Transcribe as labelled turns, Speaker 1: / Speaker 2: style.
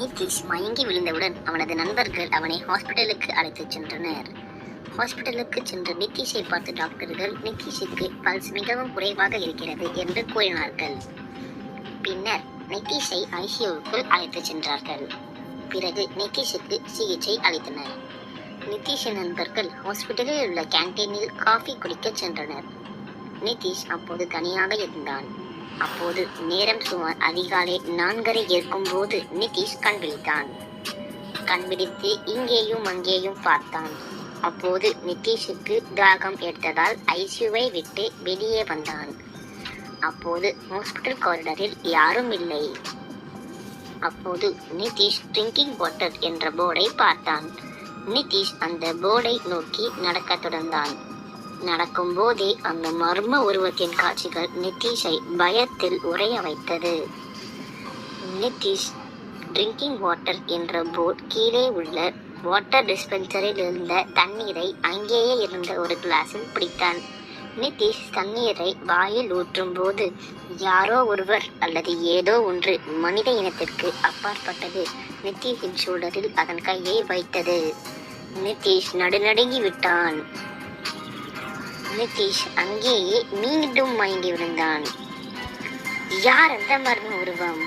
Speaker 1: நிதிஷ் மயங்கி விழுந்தவுடன் அவனது நண்பர்கள் அவனை ஹாஸ்பிட்டலுக்கு அழைத்துச் சென்றனர். ஹாஸ்பிட்டலுக்கு சென்ற நிதிஷை பார்த்த டாக்டர்கள் நிதிஷுக்கு பல்ஸ் மிகவும் குறைவாக இருக்கிறது என்று கூறினார்கள். பின்னர் நிதிஷை ஐசியூவுக்குள் அழைத்துச் சென்றார்கள். பிறகு நிதிஷுக்கு சிகிச்சை அளித்தனர். நிதிஷின் நண்பர்கள் ஹாஸ்பிட்டலில் உள்ள கேன்டீனில் காஃபி குடிக்கச் சென்றனர். நிதிஷ் அப்போது தனியாக இருந்தான். அப்போது நேரம் சுமார் அதிகாலை 4:30 இருக்கும் போது நிதிஷ் கண்விழித்தான். கண்பிடித்து இங்கேயும் அங்கேயும் பார்த்தான். அப்போது நிதிஷுக்கு தாகம் எடுத்ததால் ஐசியூவை விட்டு வெளியே வந்தான். அப்போது ஹாஸ்பிட்டல் காரிடரில் யாரும் இல்லை. அப்போது நிதிஷ் ட்ரிங்கிங் வாட்டர் என்ற போர்டை பார்த்தான். நிதிஷ் அந்த போர்டை நோக்கி நடக்கத் தொடர்ந்தான். நடக்கும் போதே அந்த மர்ம உருவத்தின் காட்சிகள் நிதிஷை பயத்தில் உறைய வைத்தது. நிதிஷ் ட்ரிங்கிங் வாட்டர் என்ற போர்ட் கீழே உள்ள வாட்டர் டிஸ்பென்சரில் இருந்த தண்ணீரை அங்கேயே இருந்த ஒரு கிளாஸில் பிடித்தான். நிதிஷ் தண்ணீரை வாயில் ஊற்றும் போது யாரோ ஒருவர் அல்லது ஏதோ ஒன்று மனித இனத்திற்கு அப்பாற்பட்டது நிதிஷின் ஷோல்டரில் அதன் கையை வைத்தது. நிதிஷ் நடுநடுங்கி விட்டான். நிதிஷ் அங்கேயே மீண்டும் மயங்கி விழுந்தான். யார் அந்த மர்ம உருவம்?